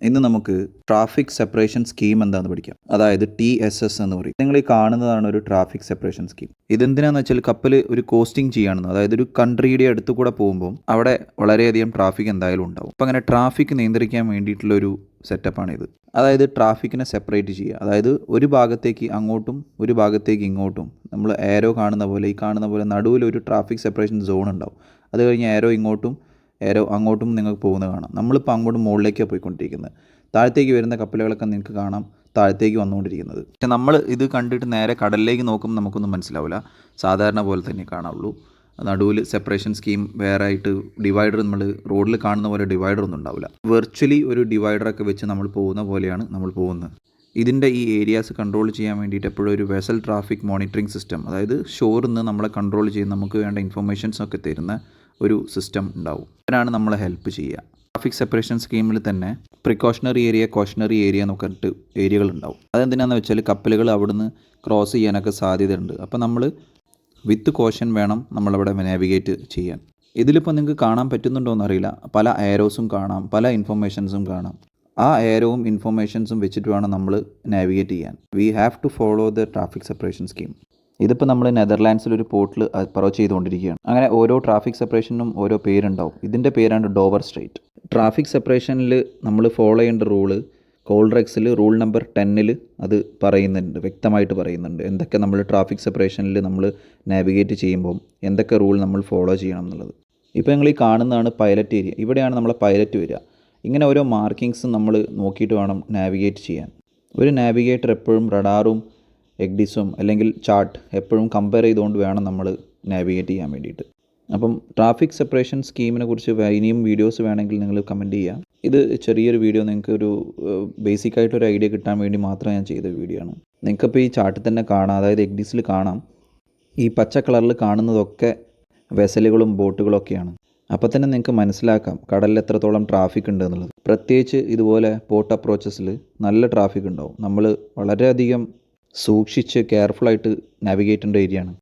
ഇന്ന് നമുക്ക് traffic separation scheme എന്താണെന്ന് പഠിക്കാം. അതായത് TSS എന്ന് പറയും. നിങ്ങൾ ഈ കാണുന്നതാണ് ഒരു ട്രാഫിക് സെപ്പറേഷൻ സ്കീം. ഇതെന്തിനാന്ന് വെച്ചാൽ കപ്പൽ ഒരു കോസ്റ്റിംഗ് ചെയ്യുകയാണെന്ന്, അതായത് ഒരു കൺട്രിയുടെ അടുത്ത് കൂടെ പോകുമ്പോൾ അവിടെ വളരെയധികം ട്രാഫിക് എന്തായാലും ഉണ്ടാവും. അപ്പോൾ അങ്ങനെ ട്രാഫിക് നിയന്ത്രിക്കാൻ വേണ്ടിയിട്ടുള്ളൊരു സെറ്റപ്പാണിത്. അതായത് ട്രാഫിക്കിനെ സെപ്പറേറ്റ് ചെയ്യുക, അതായത് ഒരു ഭാഗത്തേക്ക് അങ്ങോട്ടും ഒരു ഭാഗത്തേക്ക് ഇങ്ങോട്ടും നമ്മൾ ഏരോ കാണുന്ന പോലെ ഈ കാണുന്ന പോലെ നടുവിൽ ഒരു ട്രാഫിക് സെപ്പറേഷൻ സോൺ ഉണ്ടാവും. അത് കഴിഞ്ഞ് ഏരോ ഇങ്ങോട്ടും ഏരോ അങ്ങോട്ടും നിങ്ങൾക്ക് പോകുന്നത് കാണാം. നമ്മളിപ്പോൾ അങ്ങോട്ടും മുകളിലേക്കാണ് പോയിക്കൊണ്ടിരിക്കുന്നത്. താഴത്തേക്ക് വരുന്ന കപ്പലുകളൊക്കെ നിങ്ങൾക്ക് കാണാം താഴത്തേക്ക് വന്നുകൊണ്ടിരിക്കുന്നത്. പക്ഷെ നമ്മൾ ഇത് കണ്ടിട്ട് നേരെ കടലിലേക്ക് നോക്കുമ്പോൾ നമുക്കൊന്നും മനസ്സിലാവില്ല. സാധാരണ പോലെ തന്നെ കാണാവുള്ളൂ. നടുവിൽ സെപ്പറേഷൻ സ്കീം വേറെ ആയിട്ട് ഡിവൈഡർ നമ്മൾ റോഡിൽ കാണുന്ന പോലെ ഡിവൈഡർ ഒന്നും ഉണ്ടാവില്ല. വെർച്വലി ഒരു ഡിവൈഡറൊക്കെ വെച്ച് നമ്മൾ പോകുന്ന പോലെയാണ് നമ്മൾ പോകുന്നത്. ഇതിൻ്റെ ഈ ഏരിയാസ് കൺട്രോൾ ചെയ്യാൻ വേണ്ടിയിട്ട് എപ്പോഴും ഒരു വെസൽ ട്രാഫിക് മോണിറ്ററിംഗ് സിസ്റ്റം, അതായത് ഷോറിൽ നിന്ന് നമ്മളെ കൺട്രോൾ ചെയ്ത് നമുക്ക് വേണ്ട ഇൻഫർമേഷൻസൊക്കെ തരുന്ന ഒരു സിസ്റ്റം ഉണ്ടാവും. അതിനാണ് നമ്മളെ ഹെൽപ്പ് ചെയ്യുക. ട്രാഫിക് സെപ്പറേഷൻ സ്കീമിൽ തന്നെ പ്രിക്കോഷണറി ഏരിയ, കോഷണറി ഏരിയ എന്നൊക്കെ ഏരിയകളുണ്ടാവും. അതെന്തിനാണെന്ന് വെച്ചാൽ കപ്പലുകൾ അവിടുന്ന് ക്രോസ് ചെയ്യാനൊക്കെ സാധ്യതയുണ്ട്. അപ്പോൾ നമ്മൾ വിത്ത് കോഷൻ വേണം നമ്മളവിടെ നാവിഗേറ്റ് ചെയ്യാൻ. ഇതിലിപ്പോൾ നിങ്ങൾക്ക് കാണാൻ പറ്റുന്നുണ്ടോ എന്നറിയില്ല, പല ഏരോസും കാണാം, പല ഇൻഫർമേഷൻസും കാണാം. ആ ഏരോവും ഇൻഫർമേഷൻസും വെച്ചിട്ട് വേണം നമ്മൾ നാവിഗേറ്റ് ചെയ്യാൻ. We have to follow the traffic separation scheme. ഇതിപ്പോൾ നമ്മൾ നെതർലാൻഡ്സിലൊരു പോർട്ടിൽ അപ്രോച്ച് ചെയ്തുകൊണ്ടിരിക്കുകയാണ്. അങ്ങനെ ഓരോ ട്രാഫിക് സെപ്പറേഷനും ഓരോ പേരുണ്ടാവും. ഇതിൻ്റെ പേരാണ് ഡോവർ സ്ട്രെയിറ്റ്. ട്രാഫിക് സെപ്പറേഷനിൽ നമ്മൾ ഫോളോ ചെയ്യേണ്ട റൂള് കോൾറെക്സിൽ റൂൾ നമ്പർ 10 അത് പറയുന്നുണ്ട്, വ്യക്തമായിട്ട് പറയുന്നുണ്ട് എന്തൊക്കെ നമ്മൾ ട്രാഫിക് സെപ്പറേഷനിൽ നമ്മൾ നാവിഗേറ്റ് ചെയ്യുമ്പോൾ എന്തൊക്കെ റൂൾ നമ്മൾ ഫോളോ ചെയ്യണം എന്നുള്ളത്. ഇപ്പോൾ നിങ്ങൾ ഈ കാണുന്നതാണ് പൈലറ്റ് ഏരിയ. ഇവിടെയാണ് നമ്മളെ പൈലറ്റ് വരിക. ഇങ്ങനെ ഓരോ മാർക്കിങ്സും നമ്മൾ നോക്കിയിട്ട് വേണം നാവിഗേറ്റ് ചെയ്യാൻ. ഒരു നാവിഗേറ്റർ എപ്പോഴും റഡാറും എഗ്ഡിസും അല്ലെങ്കിൽ ചാർട്ട് എപ്പോഴും കമ്പയർ ചെയ്തുകൊണ്ട് വേണം നമ്മൾ നാവിഗേറ്റ് ചെയ്യാൻ വേണ്ടിയിട്ട്. അപ്പം ട്രാഫിക് സെപ്പറേഷൻ സ്കീമിനെ കുറിച്ച് ഇനിയും വീഡിയോസ് വേണമെങ്കിൽ നിങ്ങൾ കമൻറ്റ് ചെയ്യാം. ഇത് ചെറിയൊരു വീഡിയോ, നിങ്ങൾക്ക് ഒരു ബേസിക്കായിട്ടൊരു ഐഡിയ കിട്ടാൻ വേണ്ടി മാത്രം ഞാൻ ചെയ്ത വീഡിയോ ആണ്. നിങ്ങൾക്കിപ്പോൾ ഈ ചാർട്ടിൽ തന്നെ കാണാം, അതായത് എഗ്ഡിസിൽ കാണാം, ഈ പച്ച കളറിൽ കാണുന്നതൊക്കെ വെസലുകളും ബോട്ടുകളൊക്കെയാണ്. അപ്പോൾ തന്നെ നിങ്ങൾക്ക് മനസ്സിലാക്കാം കടലിൽ എത്രത്തോളം ട്രാഫിക് ഉണ്ട് എന്നുള്ളത്. പ്രത്യേകിച്ച് ഇതുപോലെ പോർട്ട് അപ്രോച്ചസിൽ നല്ല ട്രാഫിക് ഉണ്ടാവും. നമ്മൾ വളരെയധികം സൂക്ഷിച്ച് കെയർഫുള്ളായിട്ട് നാവിഗേറ്റ് ചെയ്യേണ്ട ഏരിയയാണ്.